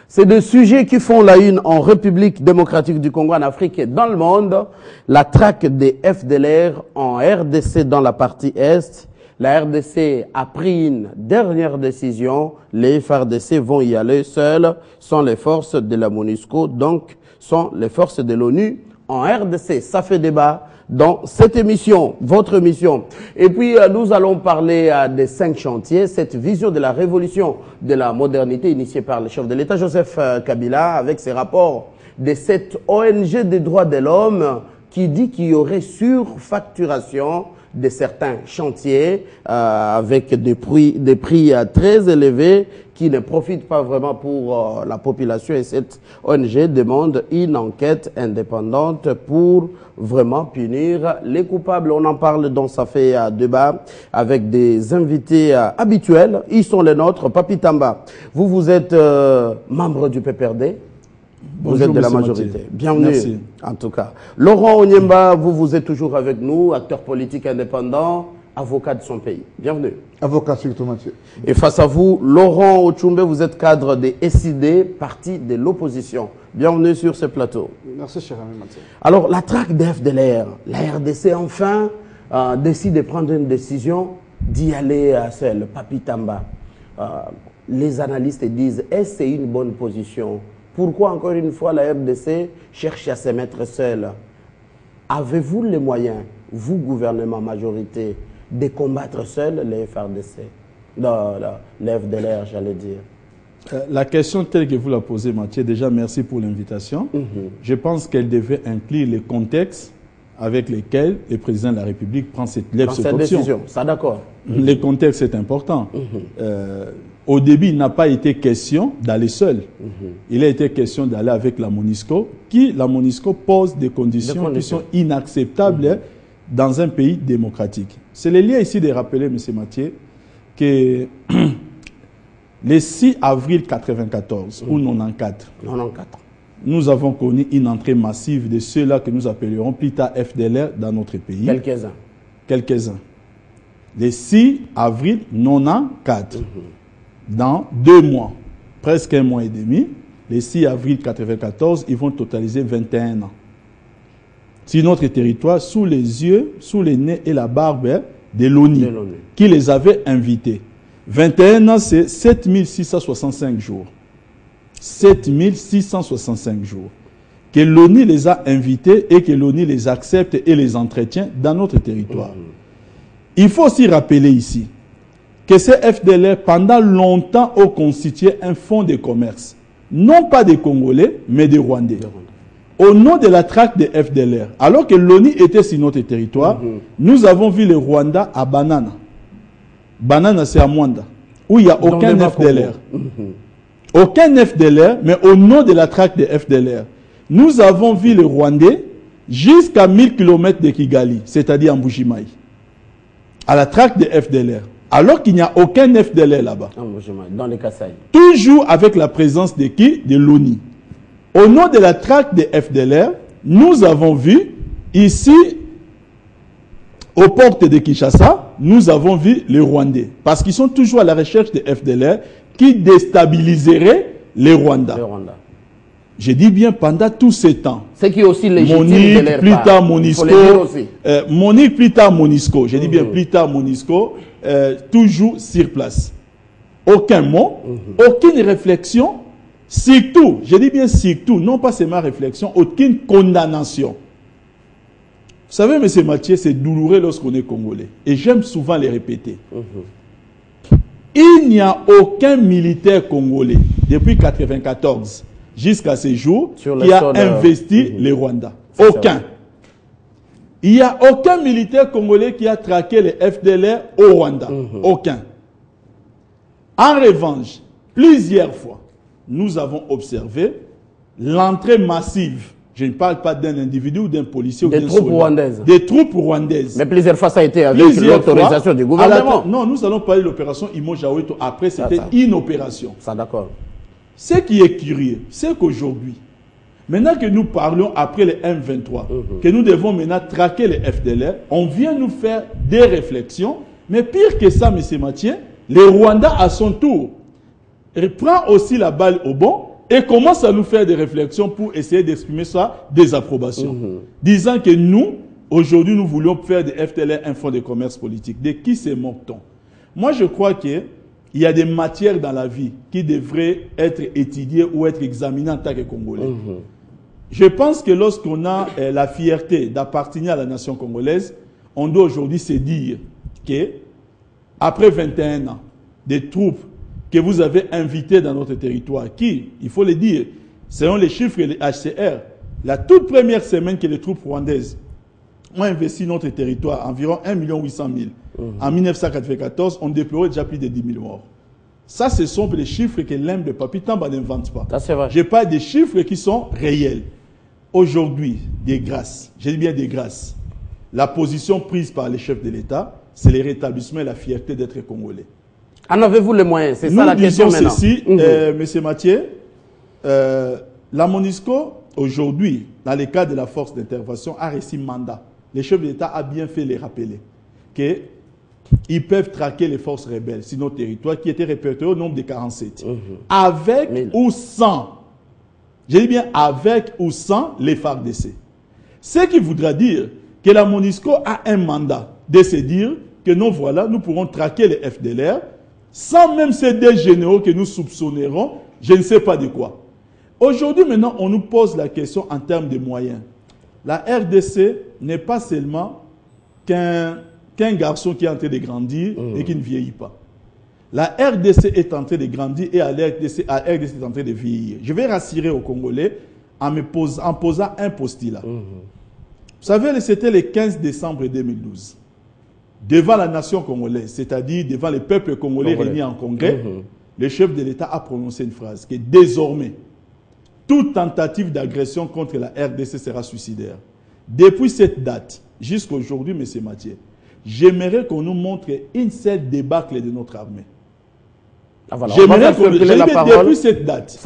C'est des sujets qui font la une en République démocratique du Congo, en Afrique et dans le monde. La traque des FDLR en RDC dans la partie Est. La RDC a pris une dernière décision. Les FARDC vont y aller seuls, sans les forces de la MONUSCO, donc sans les forces de l'ONU en RDC. Ça fait débat dans cette émission, votre émission. Et puis, nous allons parler des 5 chantiers, cette vision de la révolution de la modernité initiée par le chef de l'État, Joseph Kabila, avec ses rapports de cette ONG des droits de l'homme qui dit qu'il y aurait surfacturation de certains chantiers avec des prix très élevés qui ne profitent pas vraiment pour la population. Et cette ONG demande une enquête indépendante pour vraiment punir les coupables. On en parle dans Ça fait débat avec des invités habituels. Ils sont les nôtres. Papi Tamba, vous êtes membre du PPRD. Vous êtes de la majorité. Mathieu. Bienvenue, Merci. en tout cas. Laurent Onyemba, vous êtes toujours avec nous, acteur politique indépendant, avocat de son pays. Bienvenue. Avocat surtout, Mathieu. Et face à vous, Laurent Ochumbe, vous êtes cadre des SID, parti de l'opposition. Bienvenue sur ce plateau. Merci, cher ami Mathieu. Alors, la traque des FDLR, la RDC enfin décide de prendre une décision d'y aller seul. Papi Tamba, les analystes disent, est-ce que c'est une bonne position? Pourquoi, encore une fois, la RDC cherche à se mettre seule? Avez-vous les moyens, vous, gouvernement majorité, de combattre seul les FRDC? Non, les FDLR, j'allais dire. La question telle que vous la posez, Mathieu, déjà merci pour l'invitation. Je pense qu'elle devait inclure les contextes avec lesquels le président de la République prend cette option. Décision, ça d'accord. Le contexte est important. Au début, il n'a pas été question d'aller seul. Il a été question d'aller avec la MONUSCO, la MONUSCO pose des conditions qui sont inacceptables dans un pays démocratique. C'est le lieu ici de rappeler, M. Mathieu, que le 6 avril 1994 ou 1994, nous avons connu une entrée massive de ceux-là que nous appellerons plus tard FDLR dans notre pays. Quelques-uns. Le 6 avril 1994. Dans 2 mois, presque 1 mois et demi, le 6 avril 1994, ils vont totaliser 21 ans. Sur notre territoire, sous les yeux, sous les nez et la barbe de l'ONU, qui les avait invités. 21 ans, c'est 7665 jours. 7665 jours. Que l'ONU les a invités et que l'ONU les accepte et les entretient dans notre territoire. Il faut aussi rappeler ici que ces FDLR, pendant longtemps, ont constitué un fonds de commerce. Non pas des Congolais, mais des Rwandais. Au nom de la traque des FDLR, alors que l'ONU était sur notre territoire, nous avons vu le Rwanda à Banana. Banana, c'est à Mwanda, où il n'y a aucun FDLR. Aucun FDLR, mais au nom de la traque des FDLR. Nous avons vu le Rwandais jusqu'à 1000 km de Kigali, c'est-à-dire en Mbujimayi, à la traque des FDLR. Alors qu'il n'y a aucun FDLR là-bas. Dans les Kasaï. Toujours avec la présence de qui? De l'ONU. Au nom de la traque des FDLR, nous avons vu ici, aux portes de Kinshasa, nous avons vu les Rwandais. Parce qu'ils sont toujours à la recherche des FDLR qui déstabiliseraient les Rwandais. Je dis bien pendant tous ces temps. C'est qui aussi légitime Monique, de leur plus part. tard MONUSCO. Monique, plus tard MONUSCO. Je dis bien plus tard MONUSCO. Toujours sur place. Aucun mot, aucune réflexion. Surtout, je dis bien surtout, non pas c'est ma réflexion, aucune condamnation. Vous savez, M. Mathieu, c'est douloureux lorsqu'on est congolais. Et j'aime souvent les répéter. Il n'y a aucun militaire congolais, depuis 1994 jusqu'à ce jour, qui a investi les Rwandais. Aucun. Il n'y a aucun militaire congolais qui a traqué les FDLR au Rwanda. Aucun. En revanche, plusieurs fois, nous avons observé l'entrée massive. Je ne parle pas d'un individu ou d'un policier ou d'un soldat. Des troupes rwandaises. Des troupes rwandaises. Mais plusieurs fois, ça a été avec l'autorisation du gouvernement. Non, nous allons parler de l'opération Imo-Jaweto. Après, c'était une opération. Ça, d'accord. Ce qui est curieux, c'est qu'aujourd'hui, maintenant que nous parlons après les M23, que nous devons maintenant traquer les FDLR, on vient nous faire des réflexions. Mais pire que ça, M. Mathieu, les Rwandais, à son tour, prend aussi la balle au bon et commence à nous faire des réflexions pour essayer d'exprimer sa désapprobation. Disant que nous, aujourd'hui, nous voulions faire de FDLR un fonds de commerce politique. De qui se moque-t-on? Moi, je crois qu'il y a des matières dans la vie qui devraient être étudiées ou être examinées en tant que Congolais. Je pense que lorsqu'on a la fierté d'appartenir à la nation congolaise, on doit aujourd'hui se dire que, après 21 ans, des troupes que vous avez invitées dans notre territoire, qui, il faut le dire, selon les chiffres et les HCR, la toute première semaine que les troupes rwandaises ont investi notre territoire, environ 1 800 000. En 1994, on déplorait déjà plus de 10 000 morts. Ça, ce sont les chiffres que l'aime de Papi Tamba n'invente pas. Je parle des chiffres qui sont réels. Aujourd'hui, des grâces, je dis bien des grâces, la position prise par les chefs de l'État, c'est le rétablissement et la fierté d'être Congolais. En avez-vous les moyens? C'est ça la question maintenant. Nous disons ceci, M. Mathieu, la MONUSCO, aujourd'hui, dans le cadre de la force d'intervention, a reçu mandat. Les chefs de l'État ont bien fait les rappeler qu'ils peuvent traquer les forces rebelles sur nos territoires qui étaient répertoriés au nombre de 47. Avec ou sans, je dis bien avec ou sans les FARDC. Ce qui voudra dire que la MONUSCO a un mandat de se dire que non, voilà, nous pourrons traquer les FDLR sans même ces deux généraux que nous soupçonnerons, je ne sais pas de quoi. Aujourd'hui, maintenant, on nous pose la question en termes de moyens. La RDC n'est pas seulement qu'un garçon qui est en train de grandir et qui ne vieillit pas. La RDC est en train de grandir et la RDC est en train de vieillir. Je vais rassurer aux Congolais en posant un postulat. Vous savez, c'était le 15 décembre 2012. Devant la nation congolaise, c'est-à-dire devant le peuple congolais réunis en congrès, le chef de l'État a prononcé une phrase qui est désormais, toute tentative d'agression contre la RDC sera suicidaire. Depuis cette date, jusqu'à aujourd'hui, M. Mathieu, j'aimerais qu'on nous montre une seule débâcle de notre armée. J'aimerais qu'on depuis cette date,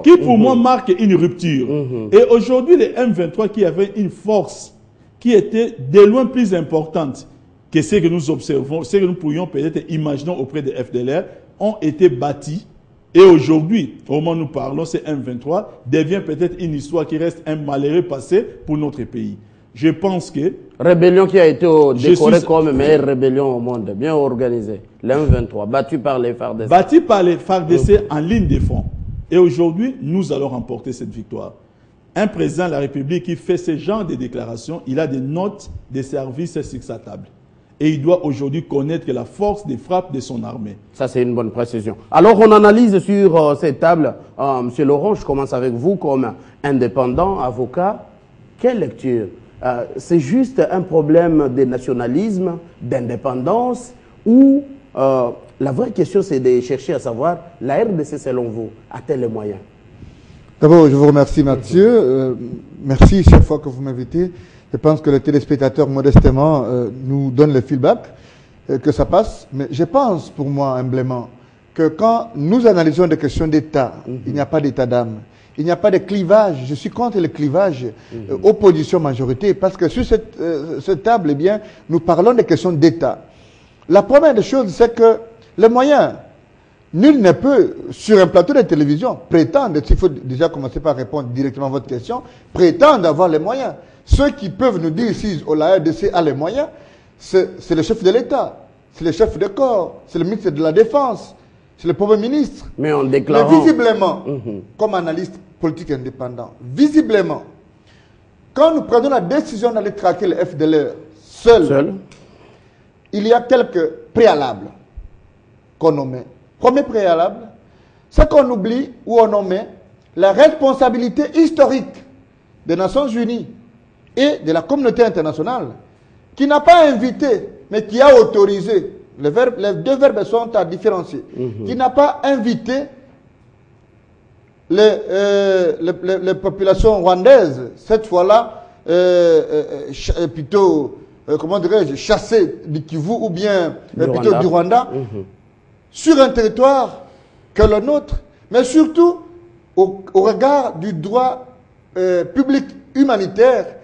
qui pour moi marque une rupture. Et aujourd'hui, les M23 qui avaient une force qui était de loin plus importante que ce que nous observons, ce que nous pourrions peut-être imaginer auprès des FDLR, ont été bâtis. Et aujourd'hui, au moment où nous parlons, ces M23 devient peut-être une histoire qui reste un malheureux passé pour notre pays. Je pense que... Rébellion qui a été décorée comme meilleure rébellion au monde, bien organisée. L'M23, battu par les FARDC. Battu par les FARDC en ligne de front. Et aujourd'hui, nous allons remporter cette victoire. Un président de la République qui fait ce genre de déclarations, il a des notes de service sur sa table. Et il doit aujourd'hui connaître la force des frappes de son armée. Ça, c'est une bonne précision. Alors, on analyse sur cette table. Monsieur Laurent, je commence avec vous comme indépendant, avocat. Quelle lecture? C'est juste un problème de nationalisme, d'indépendance, ou la vraie question, c'est de chercher à savoir, la RDC, selon vous, a-t-elle les moyens? D'abord, je vous remercie, Mathieu. Merci chaque fois que vous m'invitez. Je pense que les téléspectateurs, modestement, nous donnent le feedback, que ça passe. Mais je pense, pour moi, humblement, que quand nous analysons des questions d'État, il n'y a pas d'état d'âme. Il n'y a pas de clivage. Je suis contre le clivage opposition-majorité, parce que sur cette table, eh bien, nous parlons des questions d'État. La première des choses, c'est que les moyens, nul ne peut, sur un plateau de télévision, prétendre, s'il faut déjà commencer par répondre directement à votre question, prétendre avoir les moyens. Ceux qui peuvent nous dire si la RDC a les moyens, c'est le chef de l'État, c'est le chef de corps, c'est le ministre de la Défense, c'est le Premier ministre. Mais en déclarant... Mais visiblement, comme analyste politique indépendant, visiblement, quand nous prenons la décision d'aller traquer le FDLR seul, il y a quelques préalables qu'on nommait. Premier préalable, c'est qu'on oublie ou on nommait la responsabilité historique des Nations Unies et de la communauté internationale, qui n'a pas invité, mais qui a autorisé, les deux verbes sont à différencier, qui n'a pas invité les populations rwandaises, cette fois-là, plutôt, comment dirais-je, chassées du Kivu ou bien plutôt du Rwanda, sur un territoire que le nôtre, mais surtout au regard du droit public humanitaire.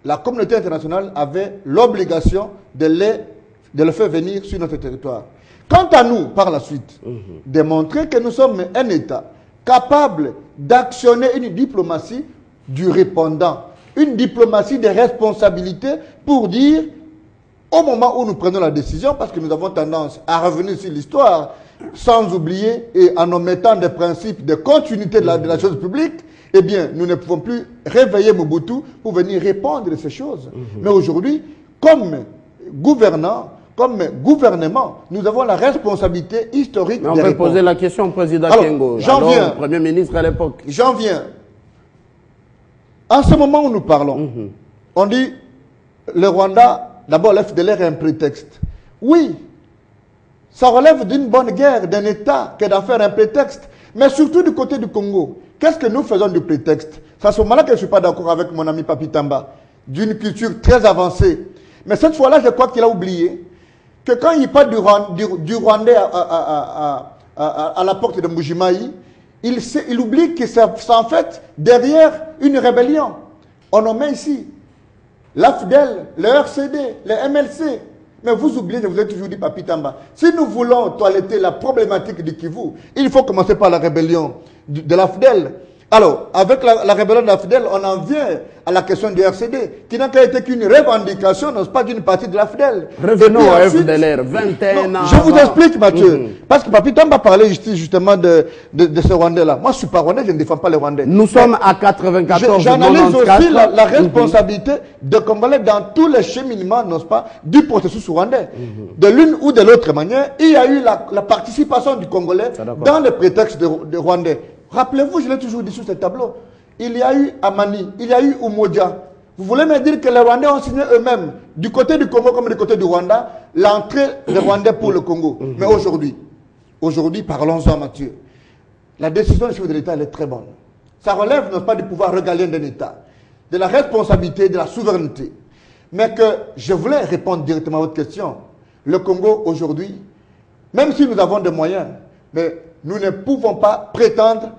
La communauté internationale avait l'obligation de le faire venir sur notre territoire. Quant à nous, par la suite, démontrer que nous sommes un État capable d'actionner une diplomatie du répondant, une diplomatie des responsabilités pour dire, au moment où nous prenons la décision, parce que nous avons tendance à revenir sur l'histoire, sans oublier et en omettant des principes de continuité de la chose publique, eh bien, nous ne pouvons plus réveiller Mobutu pour venir répondre à ces choses. Mais aujourd'hui, comme gouvernants, comme gouvernement, nous avons la responsabilité historique de répondre. On peut poser la question au président Kengo, Premier ministre à l'époque. J'en viens. En ce moment où nous parlons, on dit le Rwanda, d'abord l'FDLR est un prétexte. Oui, ça relève d'une bonne guerre, d'un État, que d'en faire un prétexte. Mais surtout du côté du Congo, qu'est-ce que nous faisons du prétexte? C'est à ce moment-là que je ne suis pas d'accord avec mon ami Papi Tamba, d'une culture très avancée. Mais cette fois-là, je crois qu'il a oublié que quand il parle du Rwandais à la porte de Mbujimayi, il oublie que c'est en fait derrière une rébellion. On en met ici l'AFDEL, le RCD, le MLC. Mais vous oubliez, je vous ai toujours dit, Papi Tamba, si nous voulons toiletter la problématique du Kivu, il faut commencer par la rébellion de l'AFDEL. Alors, avec la rébellion de l'AFDEL, on en vient à la question du RCD, qui n'a qu'à été qu'une revendication, n'est-ce pas, d'une partie de l'AFDEL. Revenons au FDLR, 21 ans. Je vous explique, Mathieu. Parce que Papi Tamba parlait justement de ce Rwandais-là. Moi, je ne suis pas Rwandais, je ne défends pas les Rwandais. Nous sommes à 94. J'analyse aussi la responsabilité de Congolais dans tous les cheminements, n'est-ce pas, du processus rwandais. De l'une ou de l'autre manière, il y a eu la participation du Congolais dans le prétexte de Rwandais. Rappelez-vous, je l'ai toujours dit sur ce tableau, il y a eu Amani, il y a eu Umoja. Vous voulez me dire que les Rwandais ont signé eux-mêmes, du côté du Congo comme du côté du Rwanda, l'entrée des Rwandais pour le Congo. Mais aujourd'hui, parlons-en, Mathieu. La décision du chef de l'État, elle est très bonne. Ça relève, n'est-ce pas, du pouvoir régalien d'un État, de la responsabilité, de la souveraineté. Mais que je voulais répondre directement à votre question. Le Congo, aujourd'hui, même si nous avons des moyens, mais nous ne pouvons pas prétendre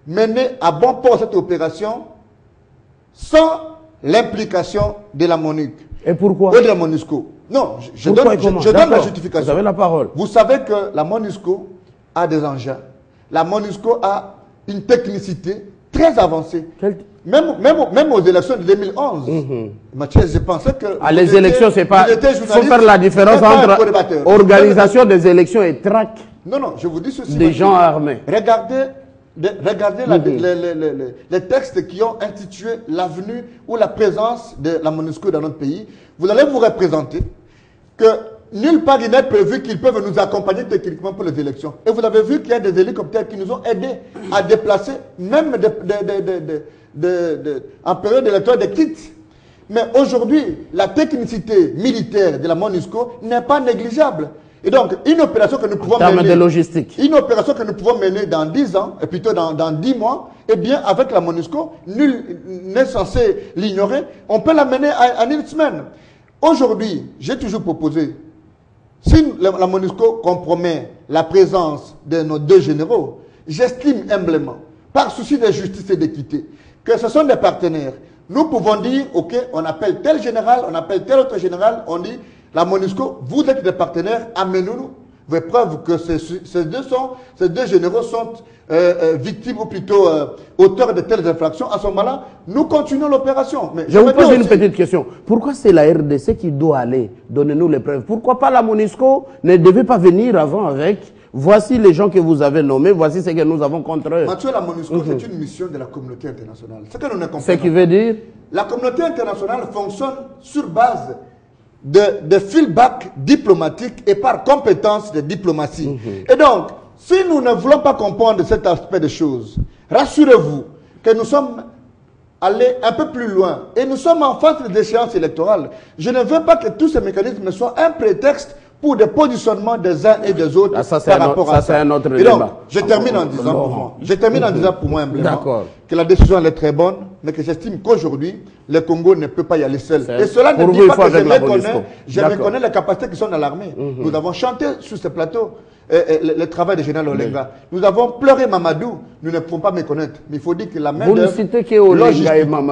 mener à bon port cette opération sans l'implication de la MONUC. Et pourquoi? Ou de la MONUSCO. Non, je donne la justification. Vous avez la parole. Vous savez que la MONUSCO a des engins. La MONUSCO a une technicité très avancée. Même aux élections de 2011, Mathieu, je pensais que... les élections, c'est pas... Il faut faire la différence entre organisation des élections et traque. Non, je vous dis ceci. Des gens armés. Regardez les textes qui ont institué l'avenue ou la présence de la MONUSCO dans notre pays. Vous allez vous représenter que nulle part il n'est prévu qu'ils peuvent nous accompagner techniquement pour les élections. Et vous avez vu qu'il y a des hélicoptères qui nous ont aidés à déplacer, même en période électorale, des kits. Mais aujourd'hui, la technicité militaire de la MONUSCO n'est pas négligeable. Et donc, une opération que nous pouvons mener, de logistique. Une opération que nous pouvons mener dans 10 ans, et plutôt dans 10 mois, eh bien, avec la MONUSCO, nul n'est censé l'ignorer, on peut la mener en une semaine. Aujourd'hui, j'ai toujours proposé, si la MONUSCO compromet la présence de nos deux généraux, j'estime humblement, par souci de justice et d'équité, que ce sont des partenaires. Nous pouvons dire, ok, on appelle tel général, on appelle tel autre général, on dit, la MONUSCO, vous êtes des partenaires, amenez-nous vos preuves que ces deux généraux sont victimes ou plutôt auteurs de telles infractions. À ce moment-là, nous continuons l'opération. Je vous pose une petite question. Pourquoi c'est la RDC qui doit aller? Donnez-nous les preuves. Pourquoi pas la MONUSCO ne devait pas venir avant avec? Voici les gens que vous avez nommés, voici ce que nous avons contre eux. Mathieu, la MONUSCO, c'est une mission de la communauté internationale. Ce que nous ne comprenons pas. Ce qui veut dire? La communauté internationale fonctionne sur base de feedback diplomatique et par compétence de diplomatie. Et donc, si nous ne voulons pas comprendre cet aspect des choses, rassurez-vous que nous sommes allés un peu plus loin et nous sommes en phase d'échéance électorale. Je ne veux pas que tous ces mécanismes soient un prétexte pour des positionnements des uns et des autres par rapport à ça. C'est un autre et donc, débat. je termine en disant pour moi, humblement, que la décision elle est très bonne, mais que j'estime qu'aujourd'hui, le Congo ne peut pas y aller seul. Et cela ne dit pas que je méconnais les capacités qui sont dans l'armée. Nous avons chanté sur ce plateau le travail du général Olenga. Nous avons pleuré Mamadou, nous ne pouvons pas méconnaître. Mais il faut dire que la main vous ne citez que Olenga et Mamadou.